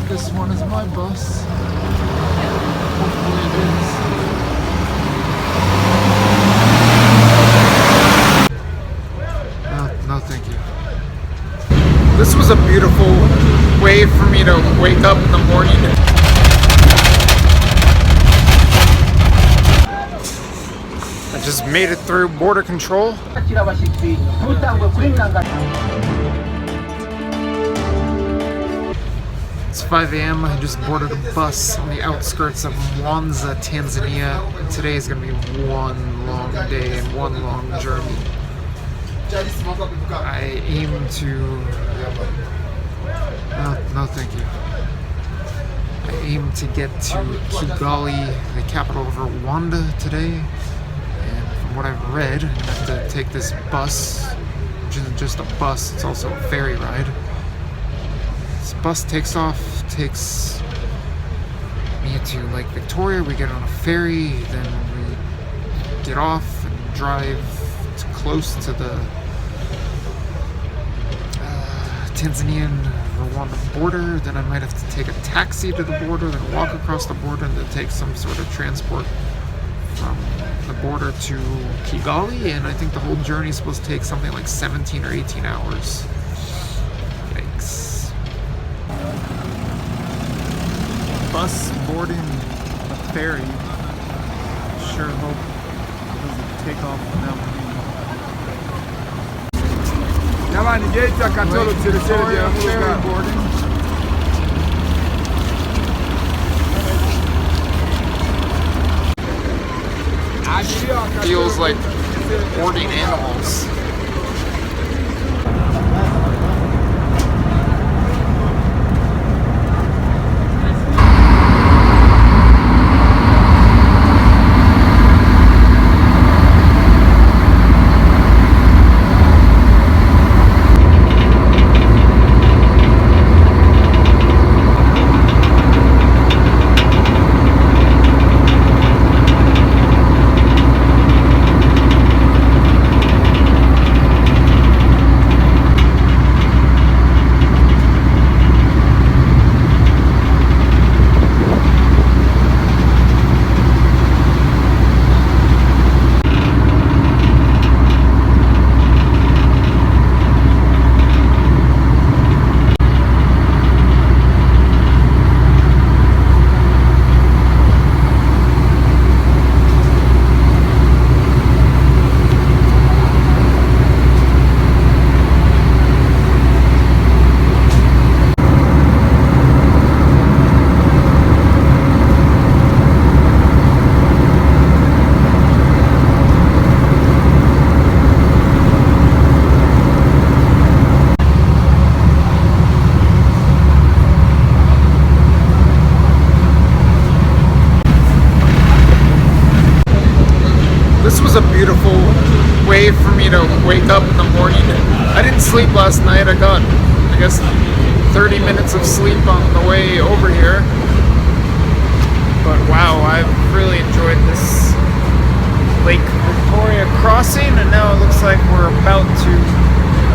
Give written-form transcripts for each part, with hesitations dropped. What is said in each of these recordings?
this one is my bus. Hopefully it is. No, thank you. This was a beautiful way for me to wake up in the morning. I just made it through border control. It's 5 a.m. I just boarded a bus on the outskirts of Mwanza, Tanzania. And today is going to be one long day and one long journey. I aim to... No, thank you. I aim to get to Kigali, the capital of Rwanda, today. And from what I've read, I'm going to have to take this bus, which isn't just a bus, it's also a ferry ride. This bus takes me to Lake Victoria. We get on a ferry, then we get off and drive close to the Tanzanian-Rwanda border. Then I might have to take a taxi to the border, then walk across the border, and then take some sort of transport from the border to Kigali. And I think the whole journey is supposed to take something like 17 or 18 hours. Yikes. Bus boarding a ferry. Sure hope it doesn't take off without me. Ferry boarding. Feels like boarding animals. This was a beautiful way for me to wake up in the morning. I didn't sleep last night. I got, 30 minutes of sleep on the way over here. But wow, I've really enjoyed this Lake Victoria crossing, and now it looks like we're about to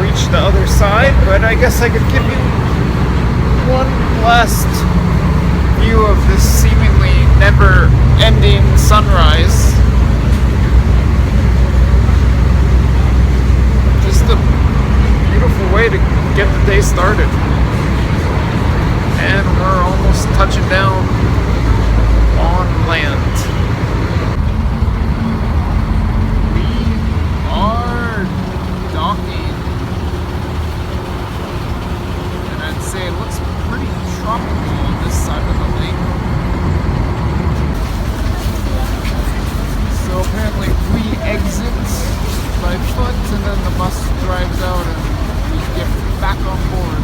reach the other side. But I guess I could give you one last view of this seemingly never-ending sunrise. Just a beautiful way to get the day started. And we're almost touching down on land. We are docking. And I'd say it looks pretty tropical on this side of the lake. So apparently we exit by foot, and then the bus drives out and we get back on board.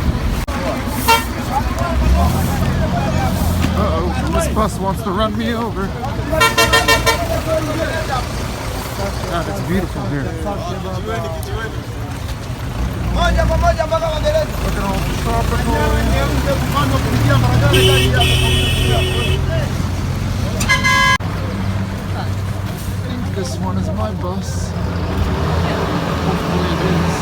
Uh-oh, this bus wants to run me over. God, it's beautiful here. Look at all the tropical. I think this one is my bus. Hopefully it is.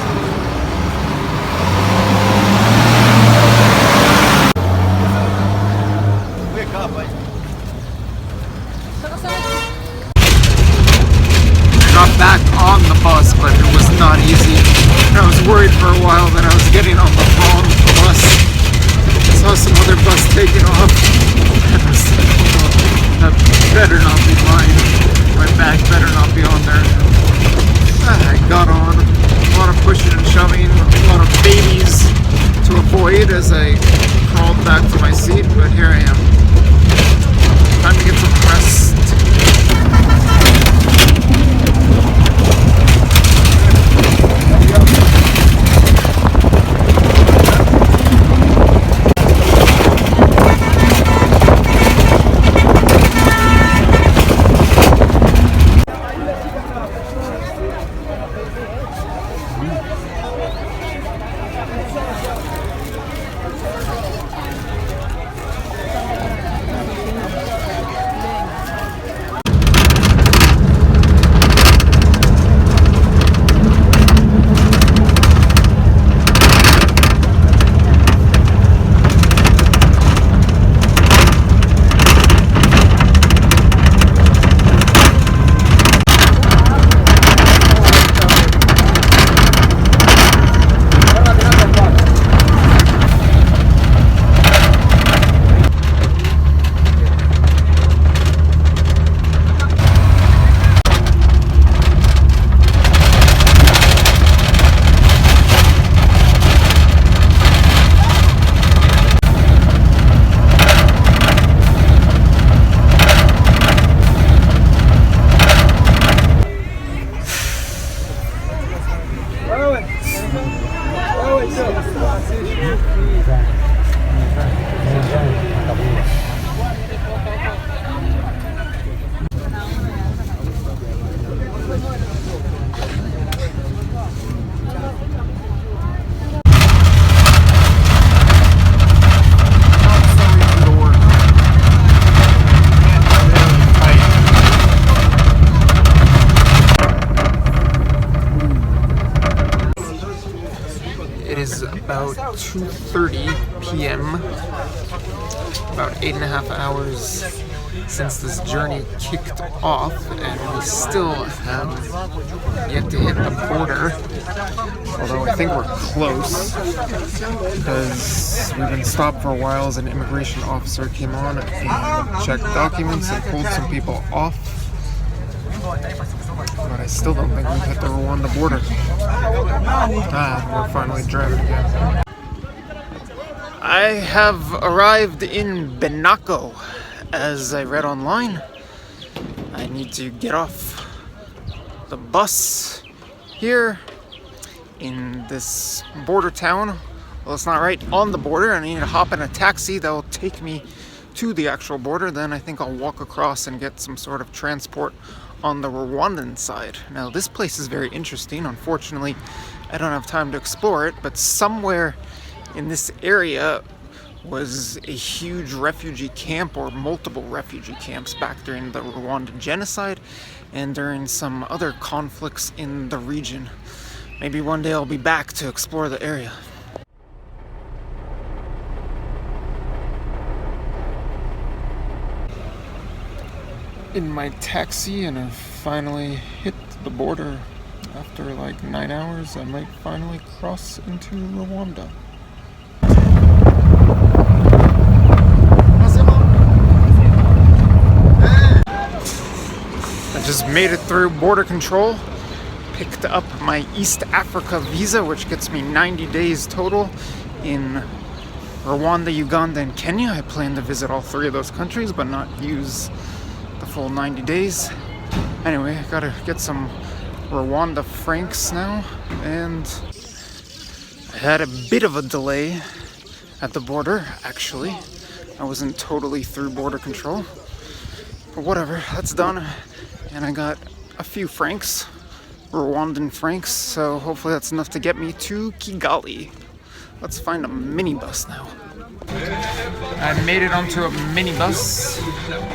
back to my seat, but here I am. Time to get some rest. It is about 2:30 p.m. About 8.5 hours since this journey kicked off, and we still have yet to hit the border. Although I think we're close, because we've been stopped for a while as an immigration officer came on and checked documents and pulled some people off. But I still don't think we've hit the Rwanda border. We're finally driving again. I have arrived in Benako. As I read online, I need to get off the bus here in this border town. Well, it's not right on the border. I need to hop in a taxi that will take me to the actual border. Then I think I'll walk across and get some sort of transport on the Rwandan side. Now, this place is very interesting. Unfortunately, I don't have time to explore it, but somewhere in this area was a huge refugee camp, or multiple refugee camps, back during the Rwandan genocide and during some other conflicts in the region. Maybe one day I'll be back to explore the area. In my taxi, and I've finally hit the border. After like 9 hours, I might finally cross into Rwanda. I just made it through border control, picked up my East Africa visa, which gets me 90 days total in Rwanda, Uganda, and Kenya. I plan to visit all three of those countries, but not use the full 90 days. Anyway, I gotta get some Rwanda francs now, and I had a bit of a delay at the border, actually. I wasn't totally through border control, but whatever, that's done. And I got a few francs, Rwandan francs, so hopefully that's enough to get me to Kigali. Let's find a minibus now. I made it onto a minibus.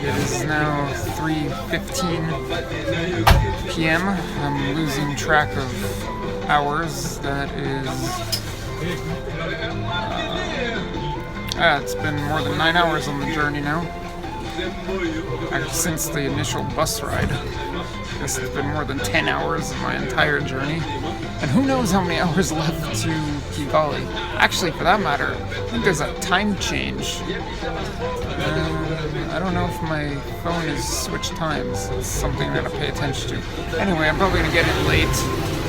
It is now 3:15 p.m. I'm losing track of hours. That is... it's been more than 9 hours on the journey now. Actually, since the initial bus ride. I guess it's been more than 10 hours of my entire journey. And who knows how many hours left to Kigali. Actually, for that matter, I think there's a time change. I don't know if my phone has switched times. It's something that I pay attention to. Anyway, I'm probably going to get in late.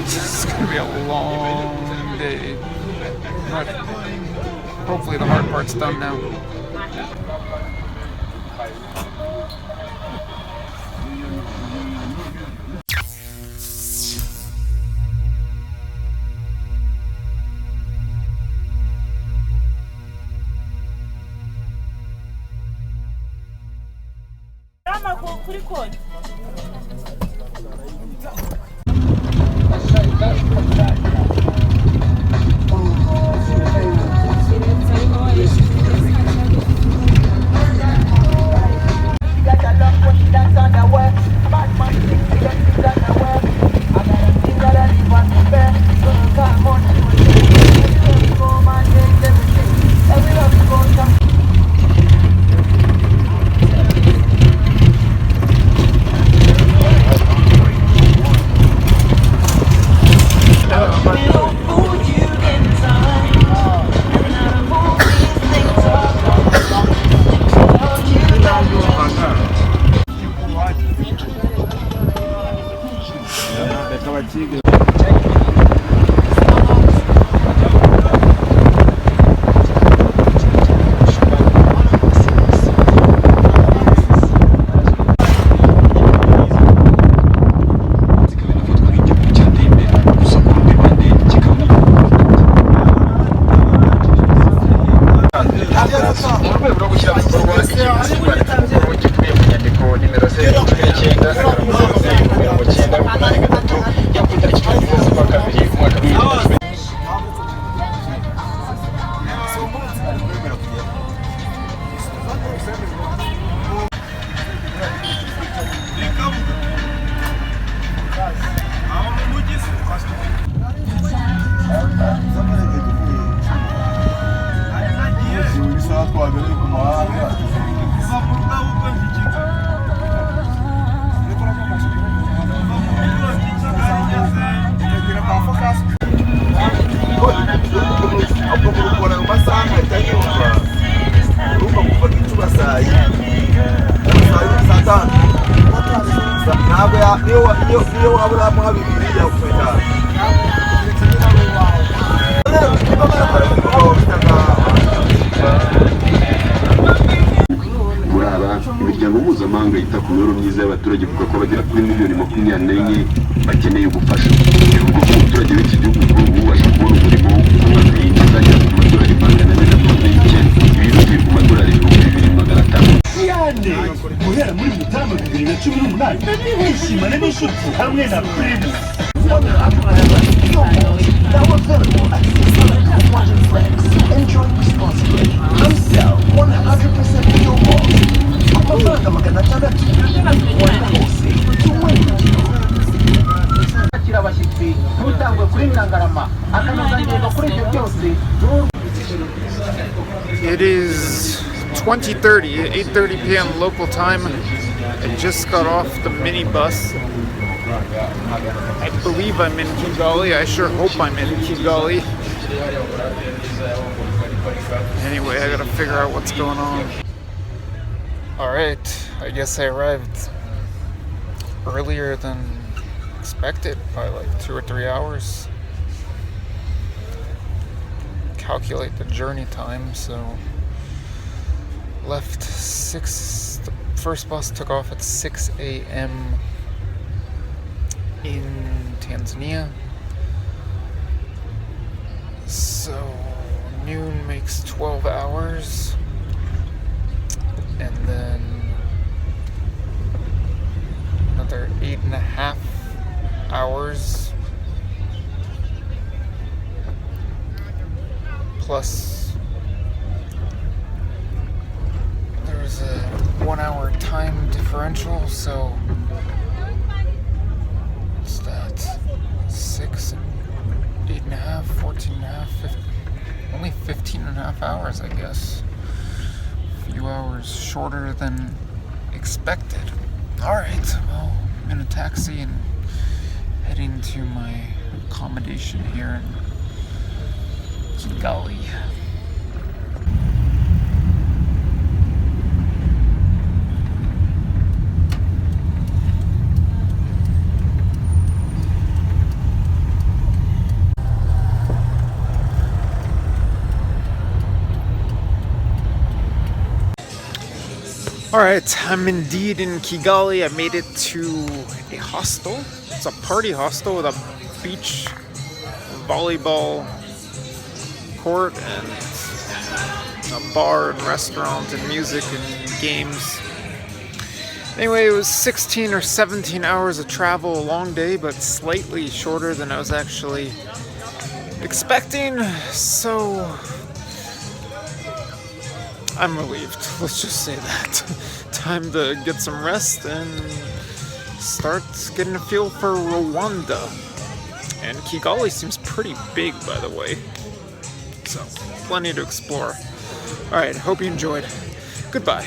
It's going to be a long day. But Hopefully the hard part's done now. imiryango mpuzamahanga yita ku mibereho myiza y'abaturage ivuga ko bagera kuri miliyoni 24 bakeneye ubufasha. Bivuga ko umuturage w'iki gihugu kuri ubu ubasha kubona umurimo umwaka yinjiza agera ku madolari 449, ibindi ku madolari 2,500. guhera muri Mutarama 2018 wishimane n'inshuti hamwe na Primus. Enjoy responsibly. I'm Sal, 100% real balls. Amafaranga magana 600 kwakira abashyitsi ntutangwe kuri Nyirangarama akanazangerwa kuri ibyo byose. It is 20:30, 8:30 p.m. local time. I just got off the minibus. I believe I'm in Kigali. I sure hope I'm in Kigali. Anyway, I gotta figure out what's going on. Alright, I guess I arrived earlier than expected by like 2 or 3 hours. Calculate the journey time, so left 6, the first bus took off at 6 a.m. in Tanzania. So noon makes 12 hours, and then another 8.5 hours, plus there's a 1 hour time differential, so what's that? 6 and 8.5, 14.5, 15, only 15.5 hours, I guess. A few hours shorter than expected. Alright, well, I'm in a taxi and heading to my accommodation here in Kigali. Alright, I'm indeed in Kigali. I made it to a hostel. It's a party hostel with a beach volleyball court and a bar and restaurant and music and games. Anyway, it was 16 or 17 hours of travel, a long day, but slightly shorter than I was actually expecting, so I'm relieved. Let's just say that. Time to get some rest and start getting a feel for Rwanda. And Kigali seems pretty big, by the way. So, plenty to explore. Alright, hope you enjoyed. Goodbye.